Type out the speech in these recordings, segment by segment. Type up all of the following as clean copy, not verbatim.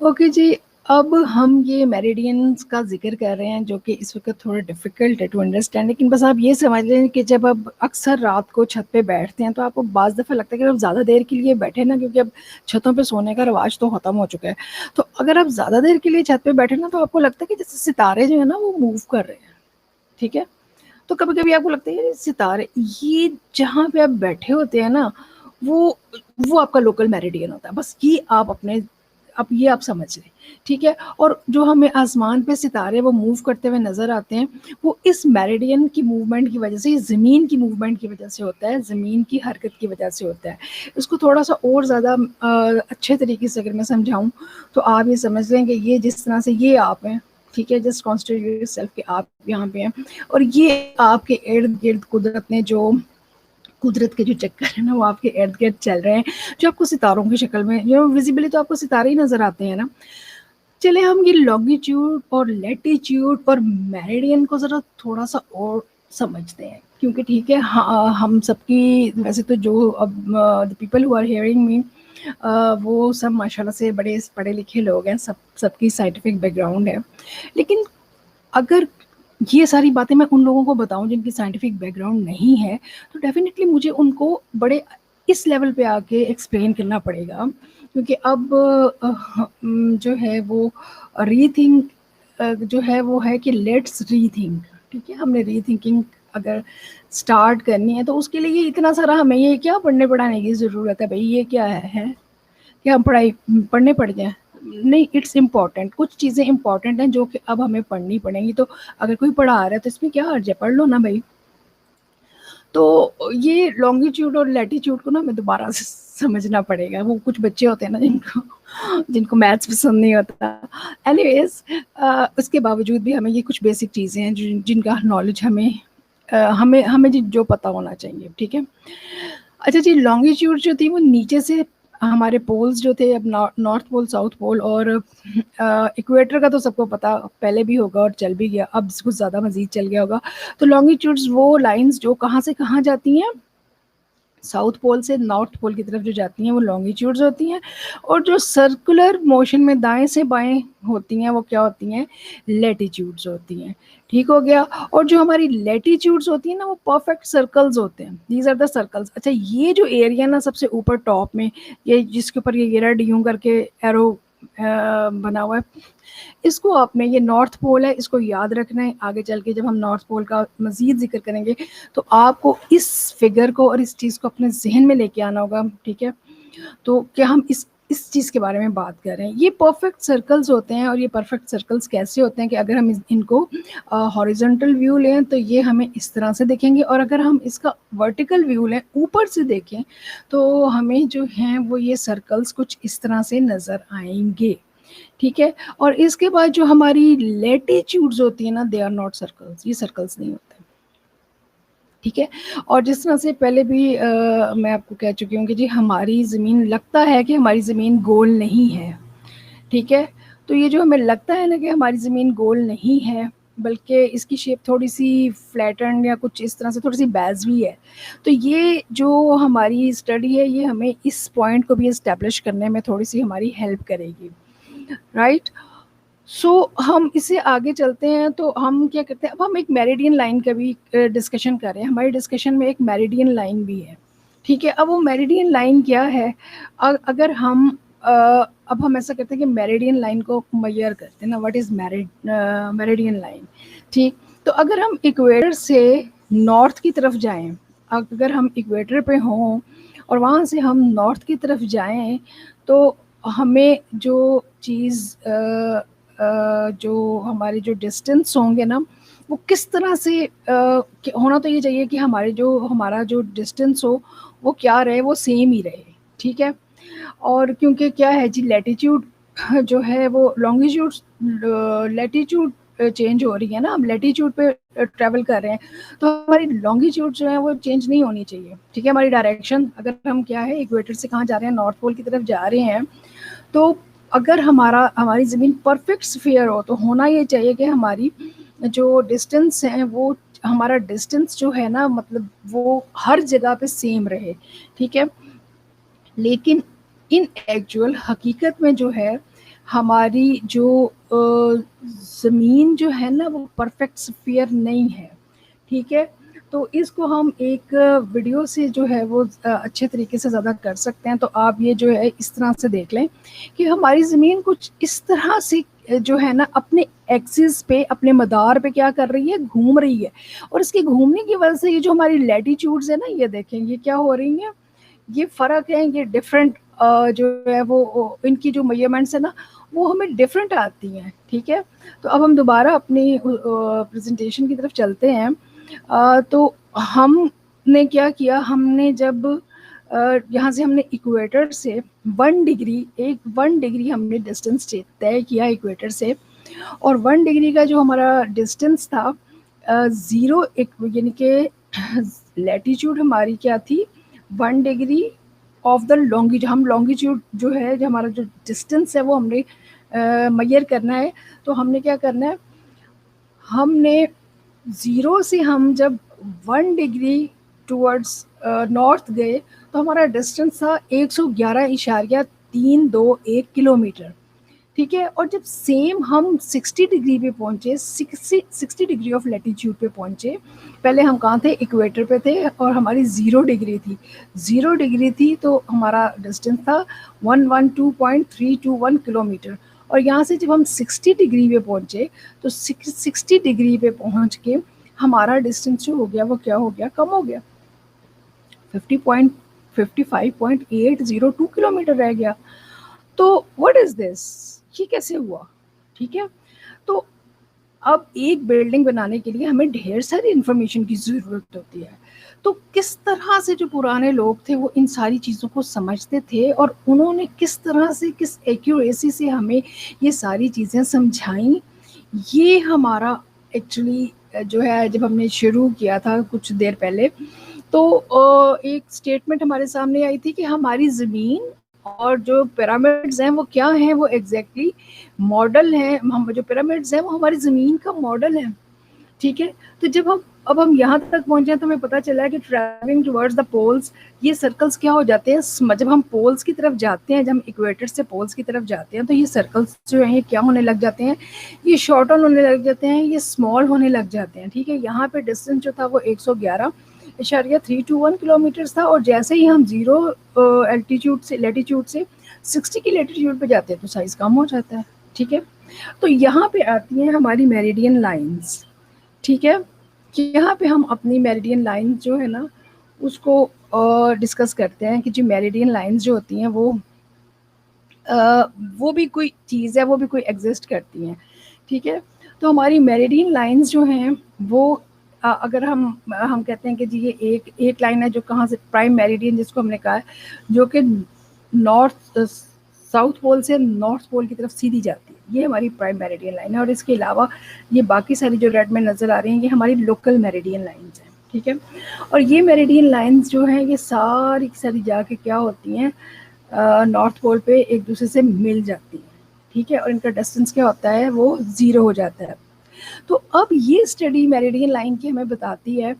Okay جی، اب ہم یہ میریڈینس کا ذکر کر رہے ہیں جو کہ اس وقت تھوڑا ڈیفیکلٹ ہے ٹو انڈرسٹینڈ، لیکن بس آپ یہ سمجھ لیں کہ جب اب اکثر رات کو چھت پہ بیٹھتے ہیں تو آپ کو بعض دفعہ لگتا ہے کہ اب زیادہ دیر کے لیے بیٹھے نا، کیونکہ اب چھتوں پہ سونے کا رواج تو ختم ہو چکا ہے. تو اگر آپ زیادہ دیر کے لیے چھت پہ بیٹھے نا تو آپ کو لگتا ہے کہ جیسے ستارے جو ہے نا وہ موو کر رہے ہیں. ٹھیک ہے، تو کبھی کبھی آپ کو لگتا ہے یہ ستارے، یہ جہاں پہ آپ بیٹھے ہوتے ہیں نا وہ وہ آپ کا لوکل میریڈین ہوتا ہے. بس یہ آپ سمجھ لیں. ٹھیک ہے، اور جو ہمیں آسمان پہ ستارے وہ موو کرتے ہوئے نظر آتے ہیں وہ اس میریڈین کی موومنٹ کی وجہ سے، زمین کی موومنٹ کی وجہ سے ہوتا ہے، زمین کی حرکت کی وجہ سے ہوتا ہے. اس کو تھوڑا سا اور زیادہ اچھے طریقے سے اگر میں سمجھاؤں تو آپ یہ سمجھ لیں کہ یہ جس طرح سے یہ آپ ہیں، ٹھیک ہے، جسٹ کانسیڈر یور سیلف کہ آپ یہاں پہ ہیں اور یہ آپ کے ارد گرد قدرت کے جو چکر ہیں نا وہ آپ کے ارد گرد چل رہے ہیں، جو آپ کو ستاروں کی شکل میں ویزیبلی تو آپ کو ستارے ہی نظر آتے ہیں نا. چلے ہم یہ لانگیٹیوڈ اور لیٹیٹیوڈ اور میریڈین کو ذرا تھوڑا سا اور سمجھتے ہیں، کیونکہ ٹھیک ہے ہم سب کی ویسے تو جو اب پیپل ہو آر ہیئرنگ می وہ سب ماشاء اللہ سے بڑے پڑھے لکھے لوگ ہیں، سب کی سائنٹیفک بیک گراؤنڈ ہے. لیکن اگر یہ ساری باتیں میں ان لوگوں کو بتاؤں جن کی سائنٹیفک بیک گراؤنڈ نہیں ہے تو ڈیفینیٹلی مجھے ان کو بڑے اس لیول پہ آ کے ایکسپلین کرنا پڑے گا، کیونکہ اب جو ہے وہ ری تھنک جو ہے وہ ہے کہ لیٹس ری تھنک. ٹھیک ہے، ہم نے ری تھنکنگ اگر سٹارٹ کرنی ہے تو اس کے لیے یہ اتنا سارا ہمیں یہ کیا پڑھنے پڑھانے کی ضرورت ہے بھائی؟ یہ کیا ہے کہ ہم پڑھنے پڑ جائیں؟ نہیں، اٹس امپورٹنٹ. کچھ چیزیں امپورٹنٹ ہیں جو کہ اب ہمیں پڑھنی پڑیں گی. تو اگر کوئی پڑھا رہا ہے تو اس میں کیا حرج ہے، پڑھ لو نا بھائی. تو یہ لانگیٹیوڈ اور لیٹیٹیوڈ کو نا ہمیں دوبارہ سے سمجھنا پڑے گا. وہ کچھ بچے ہوتے ہیں نا جن کو میتھس پسند نہیں ہوتا. اینی ویز اس کے باوجود بھی ہمیں یہ کچھ بیسک چیزیں ہیں جن کا نالج ہمیں جو پتہ ہونا چاہیے. ٹھیک ہے، اچھا جی، لانگیٹیوڈ جو تھی وہ نیچے سے ہمارے پولز جو تھے، اب نارتھ پول، ساؤتھ پول اور ایکویٹر کا تو سب کو پتا پہلے بھی ہوگا اور چل بھی گیا، اب کچھ زیادہ مزید چل گیا ہوگا. تو لانگیٹیوڈز وہ لائنز جو کہاں سے کہاں جاتی ہیں، ساؤتھ پول سے نارتھ پول کی طرف جو جاتی ہیں وہ لانگیٹیوڈز ہوتی ہیں، اور جو سرکولر موشن میں دائیں سے بائیں ہوتی ہیں وہ کیا ہوتی ہیں؟ لیٹیٹیوڈز ہوتی ہیں. ٹھیک ہو گیا. اور جو ہماری لیٹیٹیوڈز ہوتی ہیں نا وہ پرفیکٹ سرکلز ہوتے ہیں. These are the circles. اچھا، یہ جو ایریا نا سب سے اوپر ٹاپ میں، یہ جس کے اوپر یہ ریڈ یوں کر کے ایرو بنا ہوا ہے، اس کو آپ نے، یہ نارتھ پول ہے، اس کو یاد رکھنا ہے. آگے چل کے جب ہم نارتھ پول کا مزید ذکر کریں گے تو آپ کو اس فگر کو اور اس چیز کو اپنے ذہن میں لے کے آنا ہوگا. ٹھیک ہے، تو کیا ہم اس چیز کے بارے میں بات کر رہے ہیں. یہ پرفیکٹ سرکلز ہوتے ہیں، اور یہ پرفیکٹ سرکلز کیسے ہوتے ہیں کہ اگر ہم ان کو ہاریزونٹل ویو لیں تو یہ ہمیں اس طرح سے دکھیں گے، اور اگر ہم اس کا ورٹیکل ویو لیں، اوپر سے دیکھیں، تو ہمیں جو ہیں وہ یہ سرکلز کچھ اس طرح سے نظر آئیں گے. ٹھیک ہے، اور اس کے بعد جو ہماری لیٹیچیوڈز ہوتی ہیں نا، دے آر ناٹ سرکلز، یہ سرکلز نہیں ہوتے. ٹھیک ہے، اور جس طرح سے پہلے بھی میں آپ کو کہہ چکی ہوں کہ جی ہماری زمین، لگتا ہے کہ ہماری زمین گول نہیں ہے. ٹھیک ہے، تو یہ جو ہمیں لگتا ہے نا کہ ہماری زمین گول نہیں ہے، بلکہ اس کی شیپ تھوڑی سی فلیٹنڈ یا کچھ اس طرح سے تھوڑی سی بیزوی ہے، تو یہ جو ہماری اسٹڈی ہے یہ ہمیں اس پوائنٹ کو بھی اسٹیبلش کرنے میں تھوڑی سی ہماری ہیلپ کرے گی. رائٹ. سو ہم اسے آگے چلتے ہیں تو ہم کیا کرتے ہیں، اب ہم ایک میریڈین لائن کا بھی ڈسکشن کر رہے ہیں. ہماری ڈسکشن میں ایک میریڈین لائن بھی ہے. ٹھیک ہے، اب وہ میریڈین لائن کیا ہے؟ اگر ہم اب ہم ایسا کرتے ہیں کہ میریڈین لائن کو میئر کرتے ہیں نا، واٹ از میریڈین لائن. ٹھیک، تو اگر ہم ایکویٹر سے نارتھ کی طرف جائیں، اگر ہم ایکویٹر پہ ہوں اور وہاں سے ہم نارتھ کی طرف جائیں تو ہمیں جو چیز جو ہمارے جو ڈسٹینس ہوں گے نا وہ کس طرح سے ہونا تو یہ چاہیے کہ ہمارا جو ڈسٹینس ہو وہ کیا رہے، وہ سیم ہی رہے. ٹھیک ہے، اور کیونکہ کیا ہے جی، لیٹیچیوڈ جو ہے وہ لانگیٹیوڈ لیٹیچیوڈ چینج ہو رہی ہے نا، ہم لیٹیچیوڈ پہ ٹریول کر رہے ہیں تو ہماری لانگیٹیوڈ جو ہے وہ چینج نہیں ہونی چاہیے. ٹھیک ہے، ہماری ڈائریکشن اگر ہم کیا ہے ایکویٹر سے کہاں جا رہے ہیں، نارتھ پول کی طرف جا رہے ہیں، تو اگر ہماری زمین پرفیکٹ اسفیئر ہو تو ہونا یہ چاہیے کہ ہماری جو ڈسٹینس ہیں وہ، ہمارا ڈسٹینس جو ہے نا مطلب وہ ہر جگہ پہ سیم رہے. ٹھیک ہے، لیکن ان ایکچوئل حقیقت میں جو ہے ہماری جو زمین جو ہے نا وہ پرفیکٹ سفیئر نہیں ہے، ٹھیک ہے. تو اس کو ہم ایک ویڈیو سے جو ہے وہ اچھے طریقے سے زیادہ کر سکتے ہیں. تو آپ یہ جو ہے اس طرح سے دیکھ لیں کہ ہماری زمین کچھ اس طرح سے جو ہے نا اپنے ایکسس پہ، اپنے مدار پہ کیا کر رہی ہے، گھوم رہی ہے. اور اس کے گھومنے کی وجہ سے یہ جو ہماری لیٹیچیوڈز ہے نا، یہ دیکھیں یہ کیا ہو رہی ہیں، یہ فرق ہے، یہ ڈفرینٹ جو ہے وہ ان کی جو میجرمنٹس ہے نا وہ ہمیں ڈفرینٹ آتی ہیں، ٹھیک ہے. تو اب ہم دوبارہ اپنی پریزنٹیشن کی طرف چلتے ہیں. تو ہم نے کیا کیا، ہم نے جب یہاں سے ہم نے ایکویٹر سے 1 ڈگری ہم نے ڈسٹینس طے کیا ایکویٹر سے. اور 1 ڈگری کا جو ہمارا ڈسٹینس تھا، زیرو یعنی کہ لیٹیچیوڈ ہماری کیا تھی، 1 ڈگری آف دا لانگیٹیوڈ. ہم لانگیٹیوڈ جو ہے، جو ہمارا جو ڈسٹینس ہے وہ ہم نے میئر کرنا ہے. تو ہم نے کیا کرنا ہے، ہم نے زیرو سے ہم جب 1 ڈگری ٹورڈز نارتھ گئے تو ہمارا ڈسٹینس تھا 111.321 کلومیٹر، ٹھیک ہے. اور جب سیم ہم 60 ڈگری پہ پہنچے، 60 ڈگری آف لیٹیچیوڈ پہ پہنچے، پہلے ہم کہاں تھے، ایکویٹر پہ تھے اور ہماری 0 ڈگری تھی. 0 ڈگری تھی تو ہمارا ڈسٹینس تھا 112.321 کلومیٹر. اور یہاں سے جب ہم 60 ڈگری پہ پہنچے تو 60 ڈگری پہ پہنچ کے ہمارا ڈسٹینس جو ہو گیا وہ کیا ہو گیا، کم ہو گیا، 55.802 کلومیٹر رہ گیا. تو واٹ از دس، یہ کیسے ہوا، ٹھیک ہے. تو اب ایک بلڈنگ بنانے کے لیے ہمیں ڈھیر ساری انفارمیشن کی ضرورت ہوتی ہے. تو کس طرح سے جو پرانے لوگ تھے وہ ان ساری چیزوں کو سمجھتے تھے اور انہوں نے کس طرح سے، کس ایکوریسی سے ہمیں یہ ساری چیزیں سمجھائیں، یہ ہمارا ایکچولی جو ہے جب ہم نے شروع کیا تھا کچھ دیر پہلے تو ایک اسٹیٹمنٹ ہمارے سامنے آئی تھی کہ ہماری زمین اور جو پیرامڈز ہیں وہ کیا ہیں، وہ ایگزیکٹلی ماڈل ہیں. ہم جو پیرامڈز ہیں وہ ہماری زمین کا ماڈل ہے، ٹھیک ہے. تو جب اب ہم یہاں تک پہنچے ہیں تو ہمیں پتہ چلا ہے کہ ٹریولنگ ٹورڈز دا پولز، یہ سرکلز کیا ہو جاتے ہیں، جب ہم پولز کی طرف جاتے ہیں، جب ہم ایکویٹر سے پولز کی طرف جاتے ہیں تو یہ سرکلز جو ہیں یہ کیا ہونے لگ جاتے ہیں، یہ شارٹن ہونے لگ جاتے ہیں، یہ اسمال ہونے لگ جاتے ہیں، ٹھیک ہے. یہاں پہ ڈسٹینس جو تھا وہ 111.321 کلومیٹرز تھا. اور جیسے ہی ہم 0 لیٹیچیوڈ سے 60 کی لیٹیچیوڈ پہ جاتے ہیں تو سائز کم ہو جاتا ہے، ٹھیک ہے. تو یہاں پہ آتی ہیں ہماری میریڈین لائنز، ٹھیک ہے. یہاں پہ ہم اپنی میریڈین لائنز جو ہے نا اس کو ڈسکس کرتے ہیں کہ جو میریڈین لائنز جو ہوتی ہیں وہ بھی کوئی چیز ہے، وہ بھی کوئی ایگزسٹ کرتی ہیں، ٹھیک ہے. تو ہماری میریڈین لائنز جو ہیں وہ اگر ہم کہتے ہیں کہ جی یہ ایک لائن ہے جو کہاں سے، پرائم میریڈین جس کو ہم نے کہا ہے، جو کہ ساؤتھ پول سے نارتھ پول کی طرف سیدھی جاتی ہے، یہ ہماری پرائم میریڈین لائن ہے. اور اس کے علاوہ یہ باقی ساری جو ریڈ میں نظر آ رہی ہیں یہ ہماری لوکل میریڈین لائنز ہیں، ٹھیک ہے. اور یہ میریڈین لائنز جو ہیں یہ ساری کی ساری جا کے کیا ہوتی ہیں، نارتھ پول پہ ایک دوسرے سے مل جاتی ہیں، ٹھیک ہے. اور ان کا ڈسٹینس کیا ہوتا ہے، وہ 0 ہو جاتا ہے. تو اب یہ اسٹڈی میریڈین لائن کی ہمیں بتاتی ہے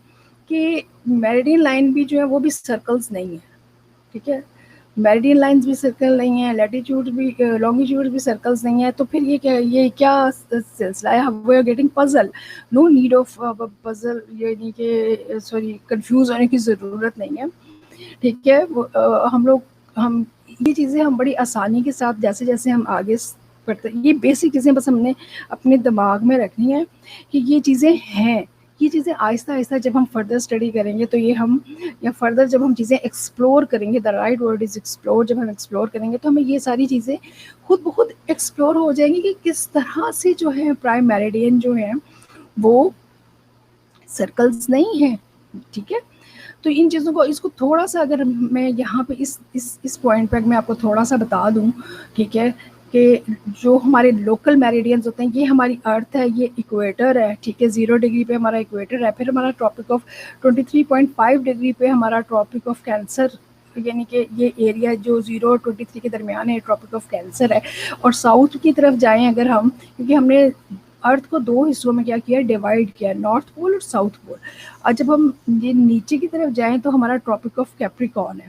کہ میریڈین لائن بھی جو ہے وہ بھی سرکلز نہیں ہے، ٹھیک ہے. میریڈین لائنز بھی سرکل نہیں ہیں، لیٹیچیوڈ بھی، لانگیٹیوڈ بھی سرکلز نہیں ہیں. تو پھر یہ کیا سلسلہ ہے، we are getting puzzle, no need of puzzle, یعنی کہ سوری کنفیوز ہونے کی ضرورت نہیں ہے، ٹھیک ہے. ہم یہ چیزیں ہم بڑی آسانی کے ساتھ جیسے جیسے ہم آگے پڑھتے، یہ بیسک چیزیں بس ہم نے اپنے دماغ میں رکھنی ہے کہ یہ چیزیں ہیں. یہ چیزیں آہستہ آہستہ جب ہم فردر اسٹڈی کریں گے تو یہ ہم، یا فردر جب ہم چیزیں ایکسپلور کریں گے، the right word is explore, جب ہم ایکسپلور کریں گے تو ہمیں یہ ساری چیزیں خود بخود ایکسپلور ہو جائیں گی کہ کس طرح سے جو ہے پرائم میریڈین جو ہیں وہ سرکلز نہیں ہیں، ٹھیک ہے. تو ان چیزوں کو، اس کو تھوڑا سا اگر میں یہاں پہ اس پوائنٹ پہ میں آپ کو تھوڑا سا بتا دوں، ٹھیک ہے، کہ جو ہمارے لوکل میریڈینز ہوتے ہیں، یہ ہماری ارتھ ہے، یہ ایکویٹر ہے، ٹھیک ہے. 0 ڈگری پہ ہمارا ایکویٹر ہے. پھر ہمارا ٹراپک آف 23.5 ڈگری پہ ہمارا ٹراپک آف کینسر، یعنی کہ یہ ایریا جو 0 اور 23 کے درمیان ہے، ٹراپک آف کینسر ہے. اور ساؤتھ کی طرف جائیں اگر ہم، کیونکہ ہم نے ارتھ کو 2 حصوں میں کیا کیا، ڈیوائڈ کیا، نارتھ پول اور ساؤتھ پول. اور جب ہم یہ نیچے کی طرف جائیں تو ہمارا ٹراپک آف کیپریکارن ہے.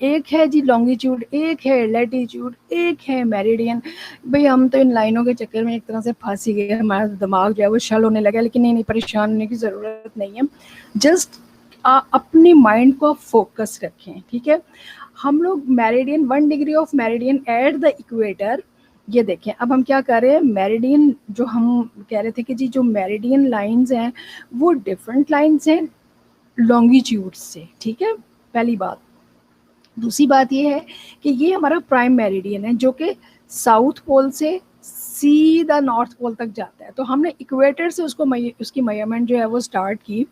ایک ہے جی لانگیٹیوڈ، ایک ہے لیٹیٹیوڈ، ایک ہے میریڈین. بھئی ہم تو ان لائنوں کے چکر میں ایک طرح سے پھنس ہی گئے، ہمارا دماغ جو ہے وہ شل ہونے لگا. لیکن نہیں پریشان ہونے کی ضرورت نہیں ہے. جسٹ اپنی مائنڈ کو فوکس رکھیں. ٹھیک ہے، ہم لوگ meridian 1 degree of meridian at the equator. یہ دیکھیں اب ہم کیا کر رہے ہیں، میریڈین جو ہم کہہ رہے تھے کہ جی جو میریڈین لائنز ہیں وہ ڈفرینٹ لائنز ہیں لانگیٹیوڈ سے. ٹھیک ہے، پہلی بات. دوسری بات یہ ہے کہ یہ ہمارا پرائم میریڈین ہے جو کہ ساؤتھ پول سے سیدھا نارتھ پول تک جاتا ہے. تو ہم نے ایکویٹر سے اس کی میجرمنٹ جو ہے وہ اسٹارٹ کی.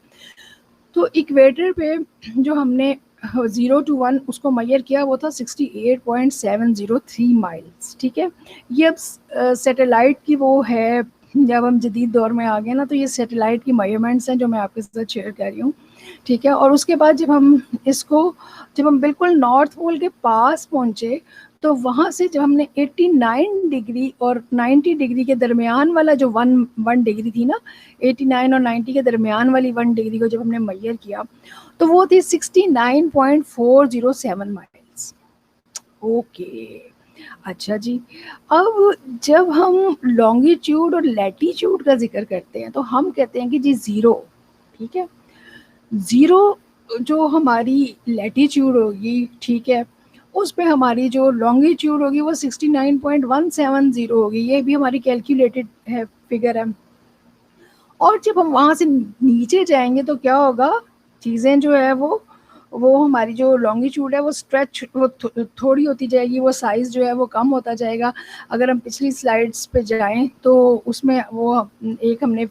تو ایکویٹر پہ جو ہم نے 0 to 1 اس کو میئر کیا وہ تھا 68.703 مائلس. ٹھیک ہے، یہ اب سیٹلائٹ کی وہ ہے، جب ہم جدید دور میں آ گئے نا تو یہ سیٹلائٹ کی میجرمنٹس ہیں جو میں آپ کے ساتھ شیئر کر رہی ہوں. ٹھیک ہے، اور اس کے بعد جب ہم بالکل نارتھ پول کے پاس پہنچے تو وہاں سے جب ہم نے 89 ڈگری اور 90 ڈگری کے درمیان والا جو 1 ڈگری تھی نا، 89 اور 90 کے درمیان والی 1 ڈگری کو جب ہم نے میئر کیا تو وہ تھی 69.407 مائلس. اوکے، اچھا جی. اب جب ہم لانگیٹیوڈ اور لیٹیٹیوڈ کا ذکر کرتے ہیں تو ہم کہتے ہیں کہ جی 0. ٹھیک ہے، 0 جو ہماری لیٹیٹیوڈ ہوگی، ٹھیک ہے، اس پہ ہماری جو لانگیٹیوڈ ہوگی وہ 69.170 ہوگی. یہ بھی ہماری کیلکولیٹڈ ہے فگر ہے. اور جب ہم وہاں سے نیچے جائیں گے تو کیا ہوگا، چیزیں جو ہے وہ ہماری جو لانگیٹیوڈ ہے وہ اسٹریچ تھوڑی ہوتی جائے گی، وہ سائز جو ہے وہ کم ہوتا جائے گا. اگر ہم پچھلی سلائڈس پہ جائیں تو اس میں وہ ایک ہم نے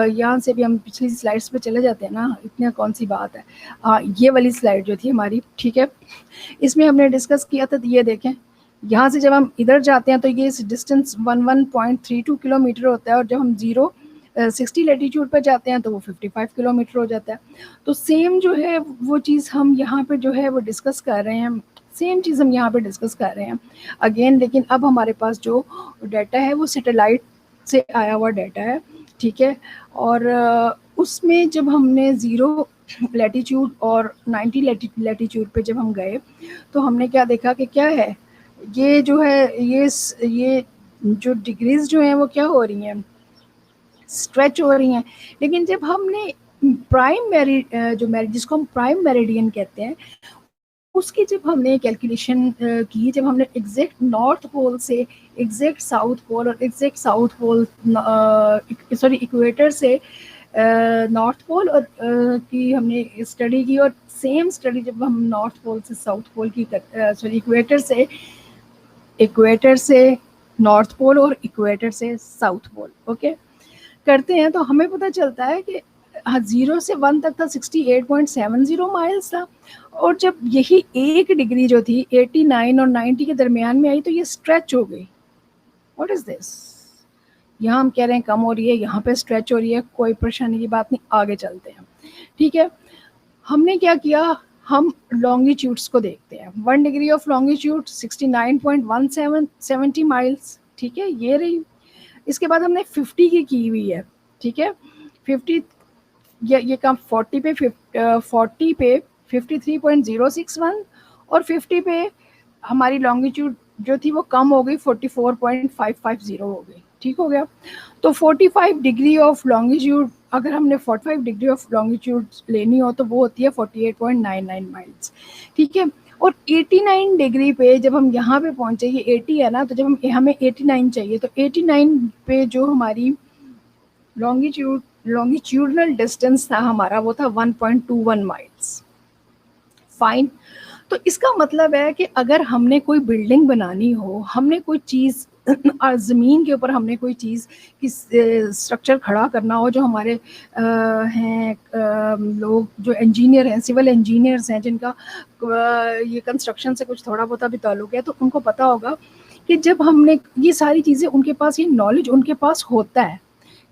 یہاں سے بھی ہم پچھلی سلائڈس پہ چلے جاتے ہیں نا، اتنا کون سی بات ہے. یہ والی سلائڈ جو تھی ہماری، ٹھیک ہے، اس میں ہم نے ڈسکس کیا تھا. یہ دیکھیں یہاں سے جب ہم ادھر جاتے ہیں تو یہ ڈسٹینس 11.32 کلومیٹر ہوتا ہے، اور جب ہم 60 لیٹیٹیوڈ پہ جاتے ہیں تو وہ 55 کلومیٹر ہو جاتا ہے. تو سیم جو ہے وہ چیز ہم یہاں پہ جو ہے وہ ڈسکس کر رہے ہیں، سیم چیز ہم یہاں پہ ڈسکس کر رہے ہیں اگین. لیکن اب ہمارے پاس جو ڈیٹا ہے وہ سیٹلائٹ سے آیا ہوا ڈیٹا ہے. ٹھیک ہے، اور اس میں جب ہم نے 0 لیٹیٹیوڈ اور 90 لیٹیٹیوڈ پہ جب ہم گئے تو ہم نے کیا دیکھا کہ کیا ہے، یہ جو ہے یہ جو ڈگریز جو ہیں وہ کیا ہو رہی ہیں، اسٹریچ ہو رہی ہیں. لیکن جب ہم نے پرائم جس کو ہم پرائم میریڈین کہتے ہیں، اس کی جب ہم نے کیلکولیشن کی، جب ہم نے ایگزیکٹ نارتھ پول سے ایگزیکٹ ساؤتھ پول اور ایگزیکٹ ساؤتھ پول ایکویٹر سے نارتھ پول اور کی ہم نے اسٹڈی کی، اور سیم اسٹڈی جب ہم نارتھ پول سے ساؤتھ پول کی ایکویٹر سے نارتھ پول اور ایکویٹر سے ساؤتھ پول اوکے کرتے ہیں تو ہمیں پتہ چلتا ہے کہ 0 سے 1 تک تھا 68.70 مائلس تھا، اور جب یہی 1 ڈگری جو تھی 89 اور 90 کے درمیان میں آئی تو یہ اسٹریچ ہو گئی. واٹ از دس؟ یہاں ہم کہہ رہے ہیں کم ہو رہی ہے، یہاں پہ اسٹریچ ہو رہی ہے. کوئی پریشانی کی بات نہیں، آگے چلتے ہیں. ٹھیک ہے، ہم نے کیا کیا، ہم لانگیٹیوڈس کو دیکھتے ہیں. 1 ڈگری آف لانگیٹیوڈ 69.170 مائلس. ٹھیک ہے، یہ رہی. اس کے بعد ہم نے 50 کی ہوئی ہے. ٹھیک ہے، 50 یہ کم 40 پہ 53.061 اور 50 پہ ہماری لانگیٹیوڈ جو تھی وہ کم ہو گئی 44.550 ہو گئی. ٹھیک ہو گیا. تو 45 ڈگری آف لانگیٹیوڈ، اگر ہم نے 45 ڈگری آف لانگیٹیوڈ لینی ہو تو وہ ہوتی ہے 48.99 مائلس. ٹھیک ہے، اور 89 ڈگری پہ جب ہم یہاں پہ پہنچے، یہ 80 ہے نا، تو جب ہمیں 89 چاہیے تو 89 پہ جو ہماری لانگیٹیوڈنل ڈسٹینس تھا ہمارا وہ تھا 1.21 مائلس. فائن. تو اس کا مطلب ہے کہ اگر ہم نے کوئی بلڈنگ بنانی ہو، ہم نے کوئی چیز زمین کے اوپر ہم نے کوئی چیز کی اسٹرکچر کھڑا کرنا ہو، جو ہمارے ہیں لوگ جو انجینئر ہیں، سول انجینئرس ہیں، جن کا یہ کنسٹرکشن سے کچھ تھوڑا بہت بھی تعلق ہے، تو ان کو پتہ ہوگا کہ جب ہم نے یہ ساری چیزیں، ان کے پاس یہ نالج ان کے پاس ہوتا ہے،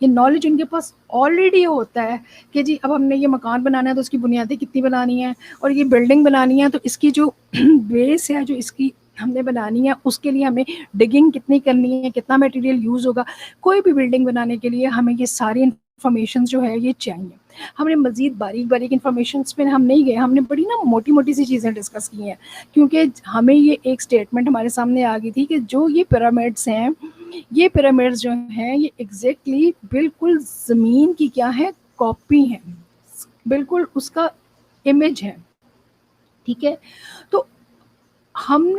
یہ نالج ان کے پاس آلریڈی ہوتا ہے کہ جی اب ہم نے یہ مکان بنانا ہے تو اس کی بنیادیں کتنی بنانی ہے، اور یہ بلڈنگ بنانی ہے تو اس کی جو بیس ہے جو اس کی ہم نے بنانی ہے اس کے لیے ہمیں ڈگنگ کتنی کرنی ہے، کتنا میٹیریل یوز ہوگا. کوئی بھی بلڈنگ بنانے کے لیے ہمیں یہ ساری انفارمیشن جو ہے یہ چاہیے. ہم نے مزید باریک باریک انفارمیشنس پہ ہم نہیں گئے, ہم نے بڑی نا موٹی موٹی سی چیزیں ڈسکس کی ہیں, کیونکہ ہمیں یہ ایک اسٹیٹمنٹ ہمارے سامنے آ گئی تھی کہ جو یہ پیرامڈس ہیں, یہ پیرامڈس جو ہیں یہ ایگزیکٹلی بالکل زمین کی کیا ہے, کاپی ہیں, بالکل اس کا امیج ہے. ٹھیک ہے, تو ہم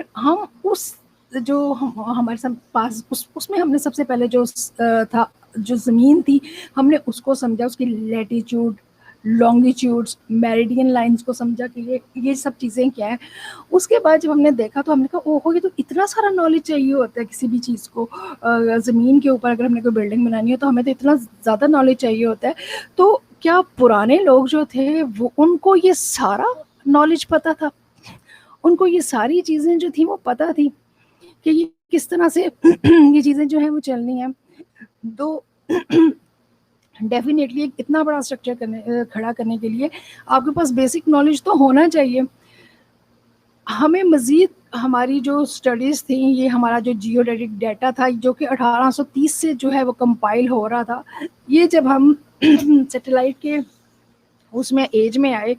اس جو ہمارے پاس اس میں ہم نے سب سے پہلے جو تھا, جو زمین تھی, ہم نے اس کو سمجھا, اس کی لیٹیچیوڈ, لانگیچیوڈس, میریڈین لائنس کو سمجھا کہ یہ سب چیزیں کیا ہیں. اس کے بعد جب ہم نے دیکھا تو ہم نے کہا اوہو, یہ تو اتنا سارا نالج چاہیے ہوتا ہے کسی بھی چیز کو, زمین کے اوپر اگر ہم نے کوئی بلڈنگ بنانی ہے تو ہمیں تو اتنا زیادہ نالج چاہیے ہوتا ہے. تو کیا پرانے لوگ جو تھے وہ ان کو یہ سارا نالج پتا تھا, ان کو یہ ساری چیزیں جو تھیں وہ پتا تھی کہ یہ کس طرح سے یہ چیزیں جو ہیں وہ چلنی ہیں. تو ڈیفینیٹلی ایک اتنا بڑا اسٹرکچر کھڑا کرنے کے لیے آپ کے پاس بیسک نالج تو ہونا چاہیے. ہمیں مزید ہماری جو اسٹڈیز تھیں, یہ ہمارا جو جیوڈیٹک ڈیٹا تھا جو کہ 1830 سے جو ہے وہ کمپائل ہو رہا تھا, یہ جب ہم سیٹلائٹ کے اس میں ایج میں آئے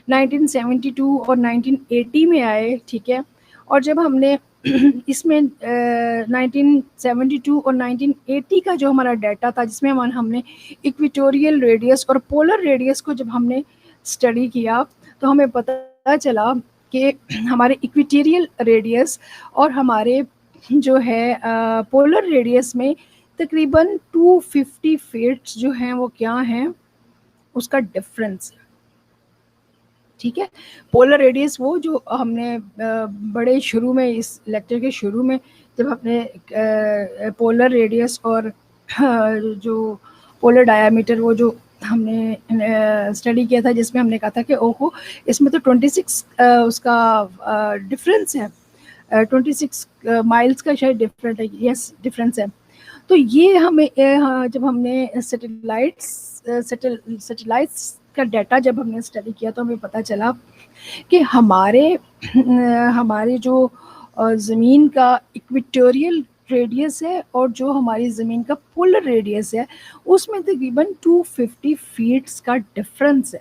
1972 اور 1980 میں آئے, ٹھیک ہے, اور جب ہم نے اس میں 1972 اور 1980 کا جو ہمارا ڈیٹا تھا, جس میں ہم نے ایکویٹوریل ریڈیس اور پولر ریڈیس کو جب ہم نے اسٹڈی کیا تو ہمیں پتہ چلا کہ ہمارے ایکویٹوریل ریڈیس اور ہمارے جو ہے پولر ریڈیس میں تقریباً 250 فیٹ جو ہیں وہ کیا ہیں, اس کا ڈفرنس. ٹھیک ہے, پولر ریڈیس وہ جو ہم نے بڑے شروع میں اس لیکچر کے شروع میں جب ہم نے پولر ریڈیس اور جو پولر ڈایامیٹر وہ جو ہم نے اسٹڈی کیا تھا, جس میں ہم نے کہا تھا کہ اوہو اس میں تو 26 اس کا ڈفرینس ہے, 26 مائلس کا شاید ڈفرینٹ ہے, یس ڈفرینس ہے. تو یہ ہمیں جب ہم نے سیٹلائٹس کا ڈیٹا جب ہم نے اسٹڈی کیا تو ہمیں پتہ چلا کہ ہمارے جو زمین کا ایکویٹوریل ریڈیس ہے اور جو ہماری زمین کا پولر ریڈیس ہے اس میں تقریباً 250 فیٹس کا ڈفرنس ہے.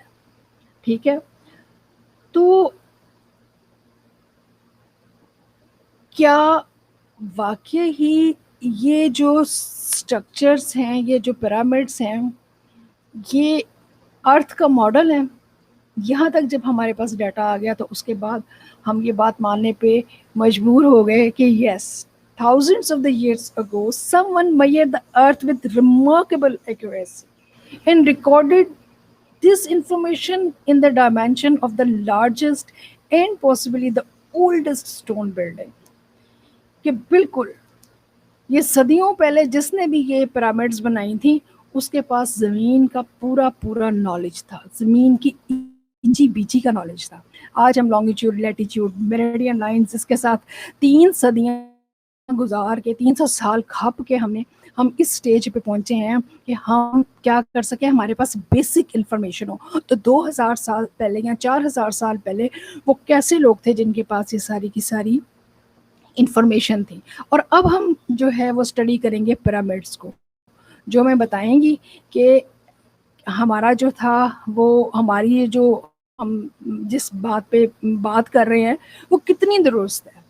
ٹھیک ہے, تو کیا واقع ہی یہ جو اسٹرکچرس ہیں, یہ جو پیرامڈس ہیں, یہ ارتھ کا ماڈل ہے؟ یہاں تک جب ہمارے پاس ڈیٹا آ گیا تو اس کے بعد ہم یہ بات ماننے پہ مجبور ہو گئے کہ یس, thousands of the years ago someone measured the earth with remarkable accuracy and recorded this information in the dimension of the largest and possibly the oldest stone building. کہ بالکل یہ صدیوں پہلے جس نے بھی یہ پیرامڈز بنائی تھیں اس کے پاس زمین کا پورا نالج تھا, زمین کی انچی بیچی کا نالج تھا. آج ہم لانگیچیوڈ, لیٹیچیوڈ, میریڈین لائنز اس کے ساتھ 3 صدیاں گزار کے 300 سال کھپ کے ہم اس سٹیج پہ پہنچے ہیں کہ ہم کیا کر سکیں, ہمارے پاس بیسک انفارمیشن ہو. تو 2000 سال پہلے یا 4000 سال پہلے وہ کیسے لوگ تھے جن کے پاس یہ ساری کی ساری انفارمیشن تھی. اور اب ہم جو ہے وہ اسٹڈی کریں گے پیرامڈس کو, جو میں بتائیں گی کہ ہمارا جو تھا وہ ہماری جو ہم جس بات پہ بات کر رہے ہیں وہ کتنی درست ہے.